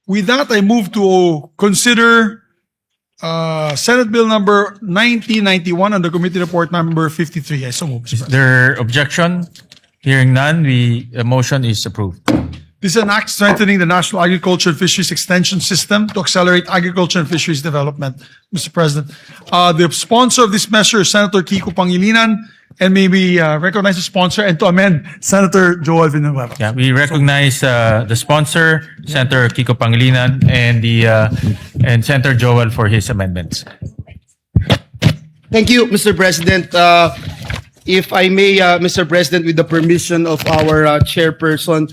With that, I move to consider Senate Bill number 1991 and the committee report number 53. I so move, Mr. Is President. there objection? Hearing none, the motion is approved. This is an act strengthening the National Agriculture and Fisheries Extension System to accelerate agriculture and fisheries development, Mr. President. The sponsor of this measure is Senator Kiko Pangilinan, and may we recognize the sponsor and to amend Senator Joel Villanueva. Yeah, we recognize the sponsor, Senator Kiko Pangilinan, and Senator Joel for his amendments. Thank you, Mr. President. If I may, Mr. President, with the permission of our chairperson,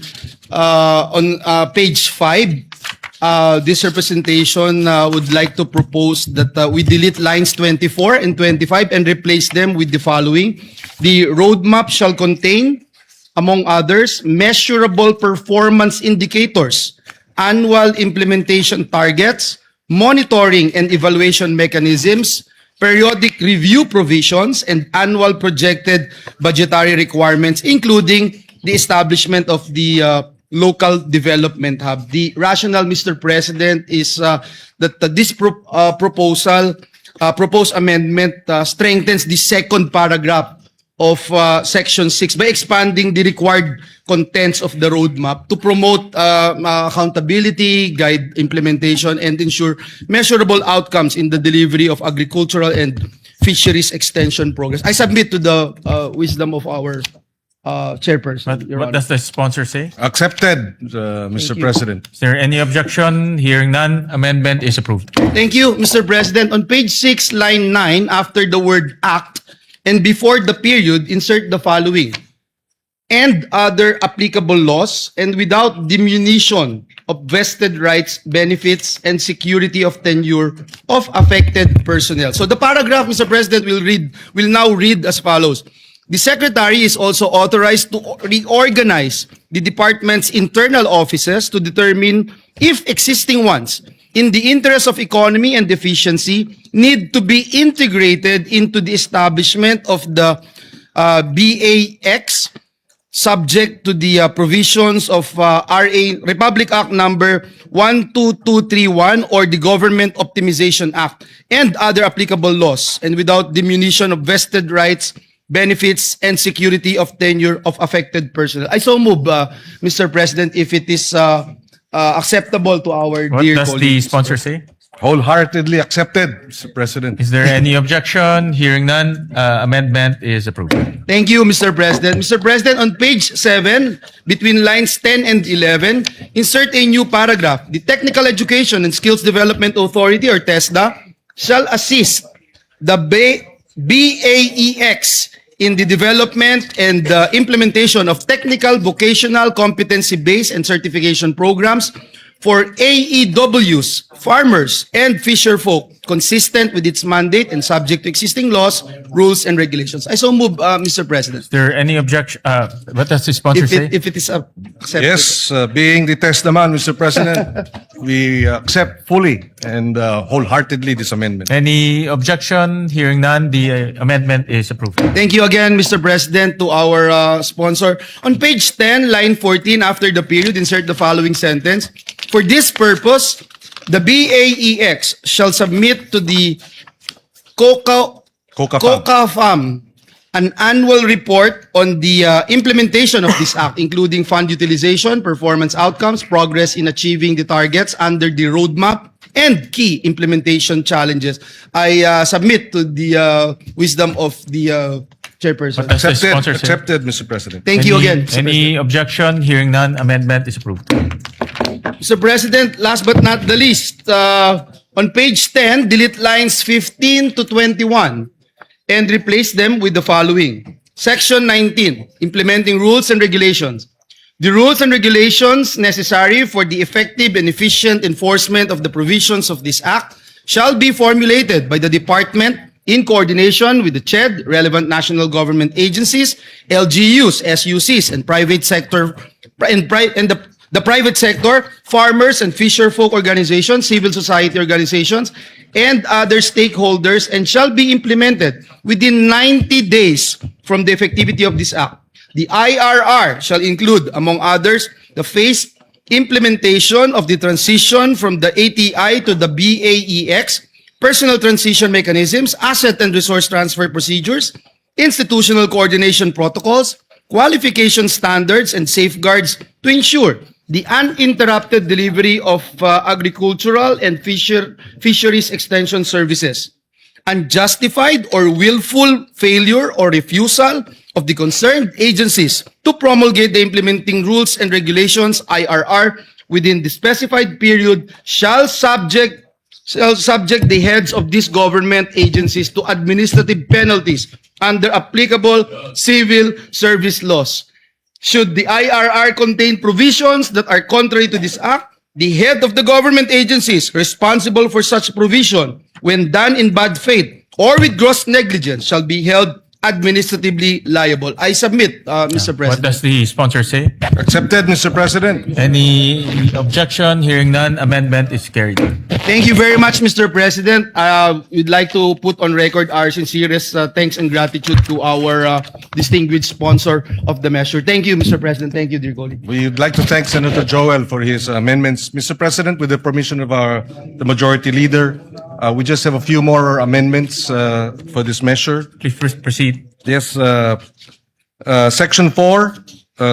on page 5, this representation would like to propose that we delete lines 24 and 25 and replace them with the following. The roadmap shall contain, among others, measurable performance indicators, annual implementation targets, monitoring and evaluation mechanisms, periodic review provisions, and annual projected budgetary requirements, including the establishment of the local development hub. The rationale, Mr. President, is that this proposed amendment strengthens the second paragraph of Section 6 by expanding the required contents of the roadmap to promote accountability, guide implementation, and ensure measurable outcomes in the delivery of agricultural and fisheries extension programs. I submit to the wisdom of our chairperson. Your What Honor. does the sponsor say? Accepted, Mr. you. President. Is there any objection? Hearing none, amendment is approved. Thank you, Mr. President. On page 6, line 9, after the word act and before the period, insert the following. And other applicable laws, and without diminution of vested rights, benefits, and security of tenure of affected personnel. So the paragraph, Mr. President, will now read as follows. The Secretary is also authorized to reorganize the department's internal offices to determine if existing ones, in the interest of economy and efficiency, need to be integrated into the establishment of the BAFEX, subject to the provisions of Republic Act number 12231 or the Government Optimization Act and other applicable laws, and without diminution of vested rights, benefits, and security of tenure of affected personnel. I so move, Mr. President, if it is acceptable to our What dear does the colleagues. sponsor say? Wholeheartedly accepted, Mr. President. Is there any objection? Hearing none, amendment is approved. Thank you, Mr. President. Mr. President, on page 7, between lines 10 and 11, insert a new paragraph. The Technical Education and Skills Development Authority, or TESDA, shall assist the BAEX in the development and implementation of technical, vocational, competency-based, and certification programs for AEWs, farmers, and fisherfolk, consistent with its mandate and subject to existing laws, rules, and regulations. I so move, Mr. President. Is there any objection? What does the sponsor say? If it is accepted. Yes, being the test naman, Mr. President, we accept fully and wholeheartedly this amendment. Any objection? Hearing none, the amendment is approved. Thank you again, Mr. President, to our sponsor. On page 10, line 14, after the period, insert the following sentence. For this purpose, the BAEX shall submit to the COCAFAM an annual report on the implementation of this act, including fund utilization, performance outcomes, progress in achieving the targets under the roadmap, and key implementation challenges. I submit to the wisdom of the chairperson. What does the Accepted, sponsor say? accepted, Mr. President. Thank you again, Mr. Any objection? Hearing none, amendment is approved. Mr. President, last but not the least, on page 10, delete lines 15 to 21 and replace them with the following. Section 19, implementing rules and regulations. The rules and regulations necessary for the effective and efficient enforcement of the provisions of this act shall be formulated by the department in coordination with the CHED, relevant national government agencies, LGUs, SUCs, and private sector, the private sector, farmers and fisherfolk organizations, civil society organizations, and other stakeholders, and shall be implemented within 90 days from the effectivity of this act. The IRR shall include, among others, the phased implementation of the transition from the ATI to the BAEX, personal transition mechanisms, asset and resource transfer procedures, institutional coordination protocols, qualification standards, and safeguards to ensure the uninterrupted delivery of agricultural and fisheries extension services. Unjustified or willful failure or refusal of the concerned agencies to promulgate the implementing rules and regulations (IRR) within the specified period shall subject the heads of these government agencies to administrative penalties under applicable civil service laws. Should the IRR contain provisions that are contrary to this act, the head of the government agencies responsible for such provision, when done in bad faith or with gross negligence, shall be held administratively liable. I submit, Mr. What President. does the sponsor say? Accepted, Mr. President. Any objection? Hearing none, amendment is carried. Thank you very much, Mr. President. We'd like to put on record our sincerest thanks and gratitude to our distinguished sponsor of the measure. Thank you, Mr. President. Thank you, dear colleague. We'd like to thank Senator Joel for his amendments. Mr. President, with the permission of the majority leader, we just have a few more amendments for this measure. Please proceed. Yes, Section 4,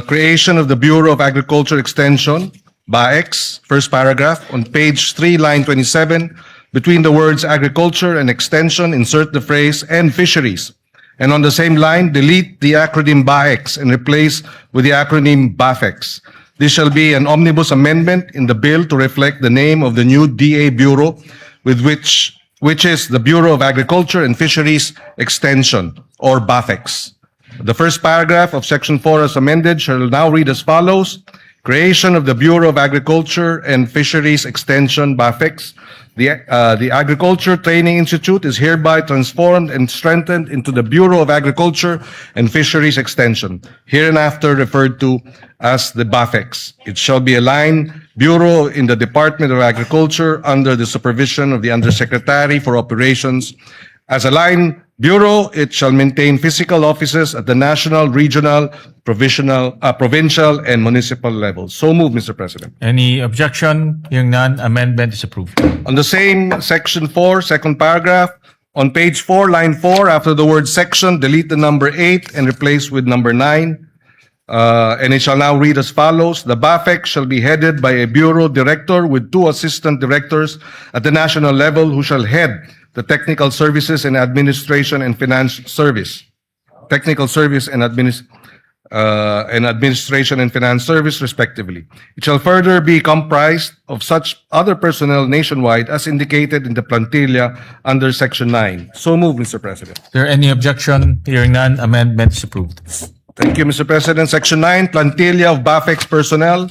creation of the Bureau of Agriculture Extension, BAFEX, first paragraph, on page 3, line 27, between the words agriculture and extension, insert the phrase and fisheries. And on the same line, delete the acronym BAFEX and replace with the acronym BAFEX. This shall be an omnibus amendment in the bill to reflect the name of the new DA Bureau, which is the Bureau of Agriculture and Fisheries Extension, or BAFEX. The first paragraph of Section 4 as amended shall now read as follows. Creation of the Bureau of Agriculture and Fisheries Extension, BAFEX. The Agriculture Training Institute is hereby transformed and strengthened into the Bureau of Agriculture and Fisheries Extension, hereinafter referred to as the BAFEX. It shall be a line bureau in the Department of Agriculture under the supervision of the Undersecretary for Operations. As a line bureau, it shall maintain physical offices at the national, regional, provincial, and municipal levels. So moved, Mr. President. Any objection? Hearing none, amendment is approved. On the same Section 4, second paragraph, on page 4, line 4, after the word section, delete the number 8 and replace with number 9. And it shall now read as follows. The BAFEX shall be headed by a bureau director with 2 assistant directors at the national level who shall head the technical services and administration and finance service. Technical service and administration and finance service, respectively. It shall further be comprised of such other personnel nationwide as indicated in the plantilla under Section 9. So moved, Mr. President. Is there any objection? Hearing none, amendment is approved. Thank you, Mr. President. Section 9, plantilla of BAFEX personnel.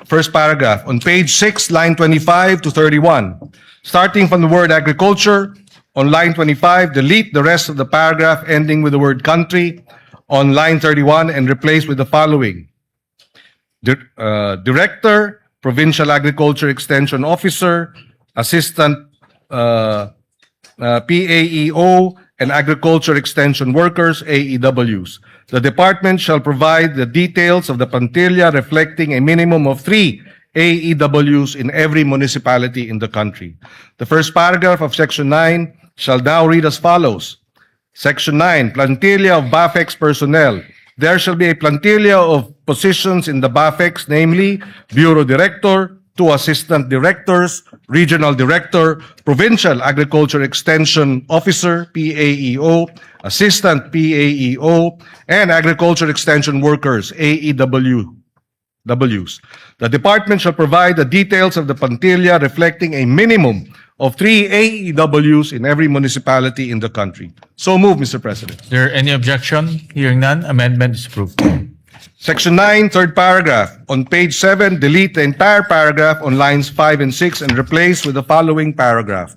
First paragraph, on page 6, line 25 to 31. Starting from the word agriculture, on line 25, delete the rest of the paragraph ending with the word country on line 31 and replace with the following. Director, Provincial Agriculture Extension Officer, Assistant PAEO, and Agriculture Extension Workers, AEWs. The department shall provide the details of the plantilla reflecting a minimum of 3 AEWs in every municipality in the country. The first paragraph of Section 9 shall now read as follows. Section 9, plantilla of BAFEX personnel. There shall be a plantilla of positions in the BAFEX, namely Bureau Director, 2 Assistant Directors, Regional Director, Provincial Agriculture Extension Officer, PAEO, Assistant PAEO, and Agriculture Extension Workers, AEWs. The department shall provide the details of the plantilla reflecting a minimum of 3 AEWs in every municipality in the country. So move, Mr. President. Is there any objection? Hearing none, amendment is approved. Section 9, third paragraph. On page 7, delete the entire paragraph on lines 5 and 6 and replace with the following paragraph.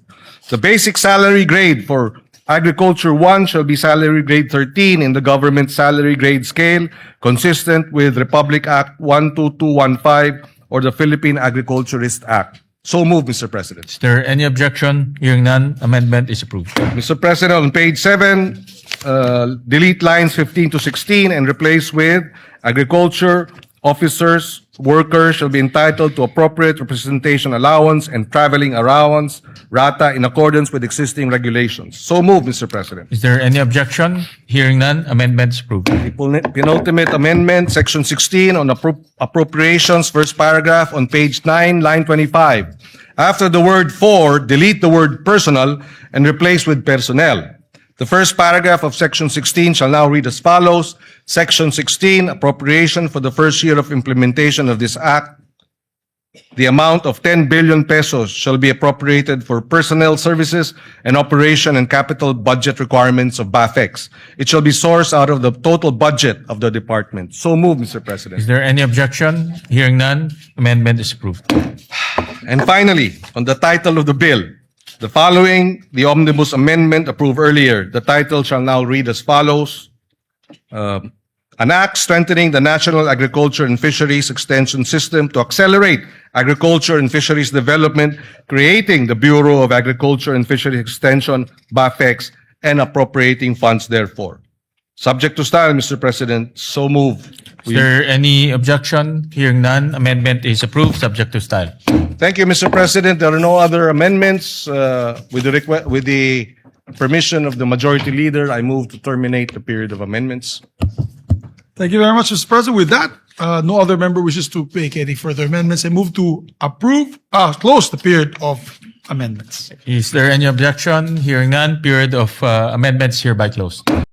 The basic salary grade for Agriculture 1 shall be salary grade 13 in the government salary grade scale, consistent with Republic Act 12215 or the Philippine Agriculturist Act. So moved, Mr. President. Is there any objection? Hearing none, amendment is approved. Mr. President, on page 7, delete lines 15 to 16 and replace with agriculture officers workers shall be entitled to appropriate representation allowance and traveling allowance, rata, in accordance with existing regulations. So moved, Mr. President. Is there any objection? Hearing none, amendments approved. Penultimate amendment, section 16 on appropriations, first paragraph on page 9, line 25. After the word for, delete the word personal and replace with personnel. The first paragraph of section 16 shall now read as follows. Section 16, appropriation for the first year of implementation of this act. The amount of 10 billion pesos shall be appropriated for personnel services and operation and capital budget requirements of BAFEX. It shall be sourced out of the total budget of the department. So moved, Mr. President. Is there any objection? Hearing none, amendment is approved. And finally, on the title of the bill, the following, the omnibus amendment approved earlier. The title shall now read as follows. An act strengthening the national agriculture and fisheries extension system to accelerate agriculture and fisheries development, creating the Bureau of Agriculture and Fisheries Extension, BAFEX, and appropriating funds therefore. Subject to style, Mr. President, so moved. Is there any objection? Hearing none, amendment is approved, subject to style. Thank you, Mr. President. There are no other amendments. With the permission of the majority leader, I move to terminate the period of amendments. Thank you very much, Mr. President. With that, no other member wishes to make any further amendments. I move to close the period of amendments. Is there any objection? Hearing none, period of amendments hereby closed.